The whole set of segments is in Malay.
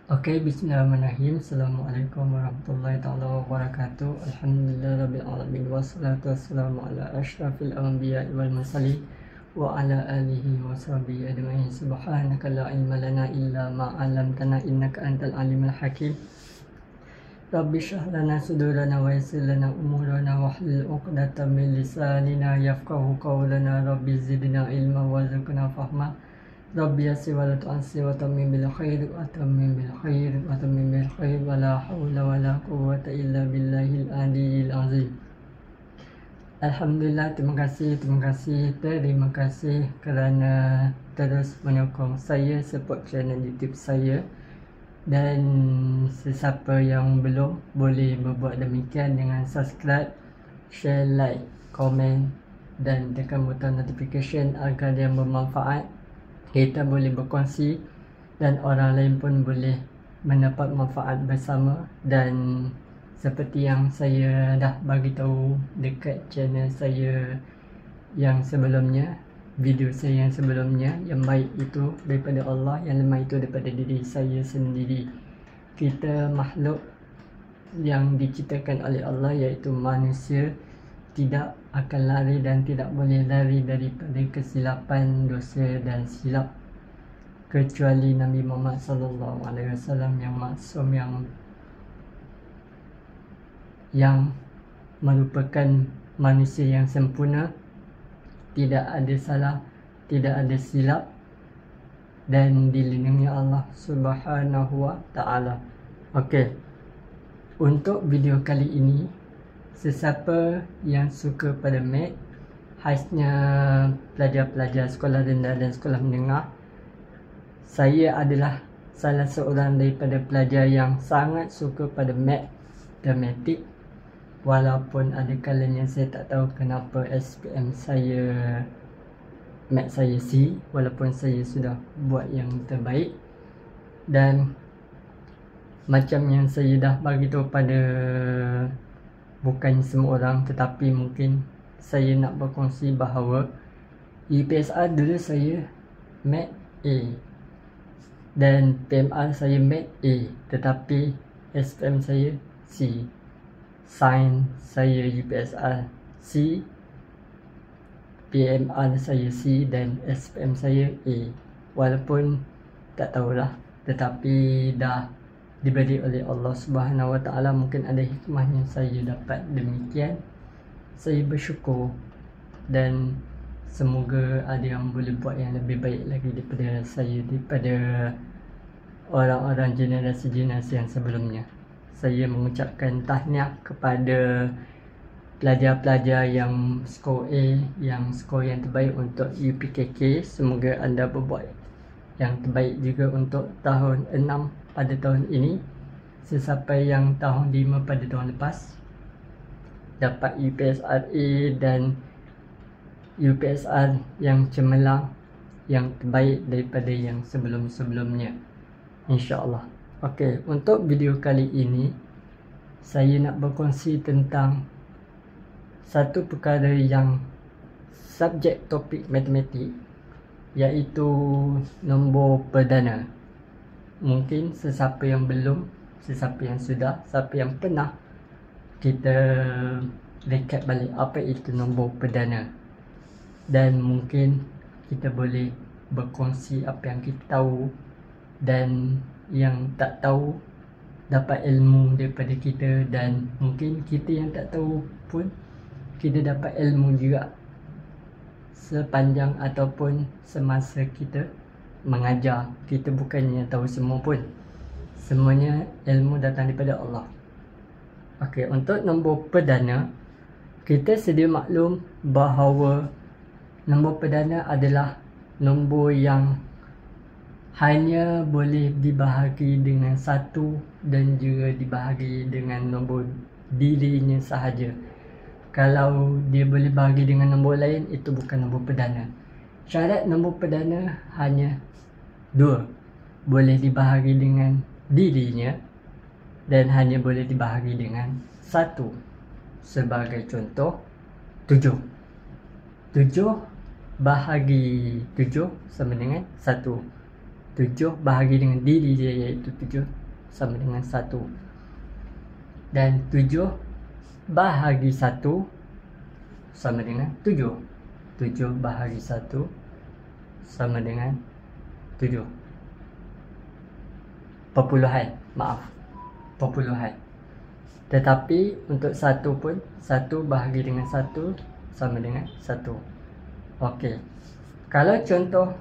Bismillahirrahmanirrahim. Assalamualaikum warahmatullahi taala wabarakatuh. Alhamdulillah rabbil alamin wassalatu wassalamu ala asyrafil anbiya'i wal mursalin wa ala alihi wa sahbihi ajma'in. Subhanaka la ilma lana illa ma 'allamtana innaka antal alimul hakim. Rabbi shrah lana sudurana wa yassir lana umurana wahlul 'uqdatam min lisanina yafqahu qawlana. Rabbi zidna ilma warzuqna fahma. Rabbi yassir wa la tu'assir wa tammim bil khair wa tammim bil khair wa tammim bil khair wa la hawla wa la quwwata illa billahil aliyyil azim. Alhamdulillah, terima kasih kerana terus menyokong saya, support channel YouTube saya. Dan sesiapa yang belum, boleh berbuat demikian dengan subscribe, share, like, komen dan tekan butang notification agar dia bermanfaat. Kita boleh berkongsi dan orang lain pun boleh mendapat manfaat bersama. Dan seperti yang saya dah bagi tahu dekat channel saya yang sebelumnya, video saya yang sebelumnya, yang baik itu daripada Allah, yang lemah itu daripada diri saya sendiri. Kita makhluk yang diciptakan oleh Allah, iaitu manusia, tidak akan lari dan tidak boleh lari daripada kesilapan, dosa dan silap, kecuali Nabi Muhammad SAW yang maksum, yang merupakan manusia yang sempurna, tidak ada salah, tidak ada silap, dan dilindungi Allah Subhanahu wa ta'ala. Untuk video kali ini, sesiapa yang suka pada math, khasnya pelajar-pelajar sekolah rendah dan sekolah menengah, saya adalah salah seorang daripada pelajar yang sangat suka pada matematik. Walaupun ada kalanya saya tak tahu kenapa SPM saya, math saya C, walaupun saya sudah buat yang terbaik. Dan macam yang saya dah bagi tahu pada bukan semua orang, tetapi mungkin saya nak berkongsi bahawa UPSR dulu saya Math A dan PMR saya Math A, tetapi SPM saya C. Sains saya UPSR C, PMR saya C dan SPM saya A. Walaupun tak tahulah, tetapi dah diberi oleh Allah Subhanahu Wa Taala, mungkin ada hikmahnya saya dapat demikian. Saya bersyukur dan semoga ada yang boleh buat yang lebih baik lagi daripada saya, daripada orang-orang generasi-generasi yang sebelumnya. Saya mengucapkan tahniah kepada pelajar-pelajar yang skor A, yang skor yang terbaik untuk UPKK. Semoga anda berbuat yang terbaik juga untuk tahun 6 pada tahun ini. Sesiapa yang tahun 5 pada tahun lepas dapat UPSR A dan UPSR yang cemerlang, yang terbaik daripada yang sebelum-sebelumnya, InsyaAllah. Untuk video kali ini, saya nak berkongsi tentang satu perkara yang subjek topik matematik, iaitu nombor perdana. Mungkin sesiapa yang belum, sesiapa yang sudah, siapa yang pernah, kita recap balik apa itu nombor perdana. Dan mungkin kita boleh berkongsi apa yang kita tahu, dan yang tak tahu dapat ilmu daripada kita. Dan mungkin kita yang tak tahu pun kita dapat ilmu juga sepanjang ataupun semasa kita mengajar. Kita bukannya tahu semua pun, semuanya ilmu datang daripada Allah. Untuk nombor perdana, kita sedia maklum bahawa nombor perdana adalah nombor yang hanya boleh dibahagi dengan satu dan juga dibahagi dengan nombor dirinya sahaja. Kalau dia boleh bahagi dengan nombor lain, itu bukan nombor perdana. Syarat nombor perdana hanya dua, boleh dibahagi dengan dirinya dan hanya boleh dibahagi dengan satu. Sebagai contoh, 7 bahagi 7 sama dengan 1. 7 bahagi dengan diri dia iaitu 7 sama dengan 1. Dan 7 bahagi 1 sama dengan 7. 7 bahagi 1 sama dengan 7. Perpuluhan, maaf, perpuluhan. Tetapi untuk 1 pun 1 bahagi dengan 1 sama dengan 1. Okey. Kalau contoh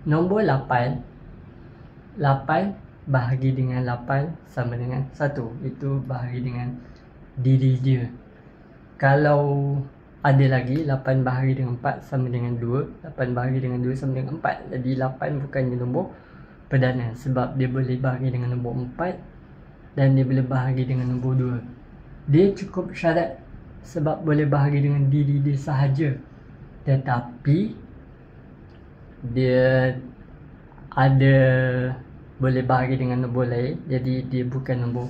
nombor 8, 8 bahagi dengan 8 sama dengan 1. Itu bahagi dengan diri dia. Kalau ada lagi 8 bahagi dengan 4 sama dengan 2, 8 bahagi dengan 2 sama dengan 4. Jadi 8 bukannya nombor perdana sebab dia boleh bahagi dengan nombor 4 dan dia boleh bahagi dengan nombor 2. Dia cukup syarat sebab boleh bahagi dengan diri dia sahaja. Tetapi dia ada boleh bahagi dengan nombor lain, jadi dia bukan nombor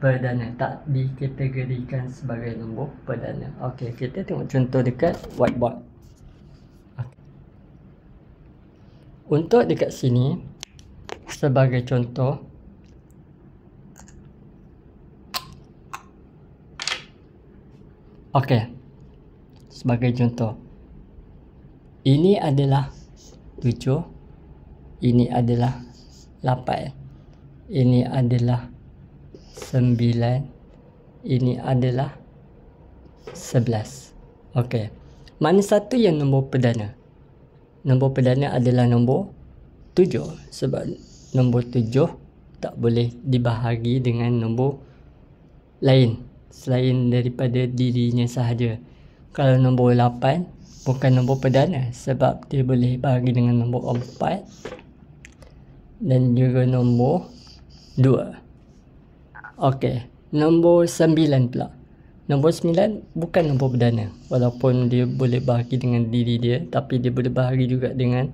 perdana, tak dikategorikan sebagai nombor perdana. Okey, kita tengok contoh dekat whiteboard. Untuk dekat sini sebagai contoh, okey, sebagai contoh, ini adalah 7, ini adalah 8, ini adalah 9, ini adalah 11. Okey, mana satu yang nombor perdana? Nombor perdana adalah nombor 7 sebab nombor 7 tak boleh dibahagi dengan nombor lain selain daripada dirinya sahaja. Kalau nombor 8 bukan nombor perdana sebab dia boleh bahagi dengan nombor 4 dan juga nombor 2. Okey, nombor 9 pula. Nombor 9 bukan nombor perdana walaupun dia boleh bahagi dengan diri dia, tapi dia boleh bahagi juga dengan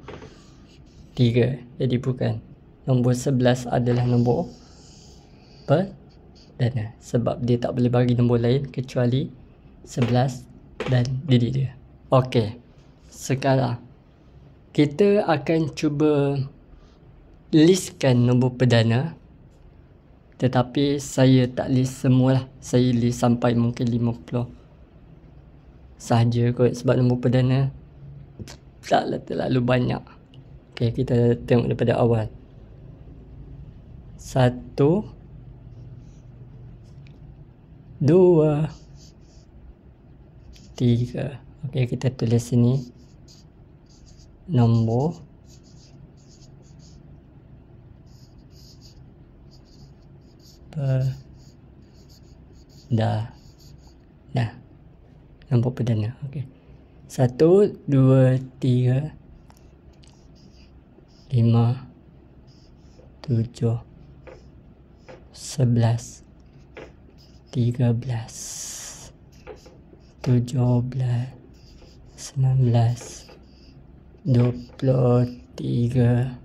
3. Jadi bukan. Nombor 11 adalah nombor perdana sebab dia tak boleh bahagi nombor lain kecuali 11 dan diri dia. Okey, sekarang kita akan cuba listkan nombor perdana, tetapi saya tak list semualah. Saya list sampai mungkin 50 sahaja kot sebab nombor perdana taklah terlalu banyak. Okey, kita tengok daripada awal. 1, 2, 3. Okey, kita tulis sini nombor perdana. Nombor perdana. Okey. 1, 2, 3, 5, 7, 11, 13, 17, 19, 23,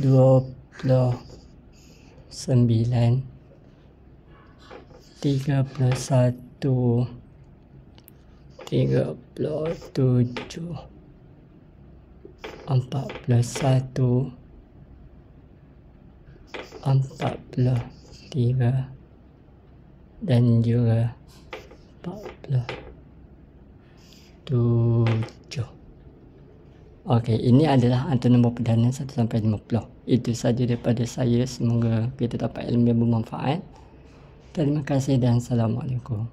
29, 31, 37, 41, 43 dan juga 47. Okey, ini adalah antara nombor perdana 1 sampai 50. Itu saja daripada saya. Semoga kita dapat ilmu yang bermanfaat. Terima kasih dan Assalamualaikum.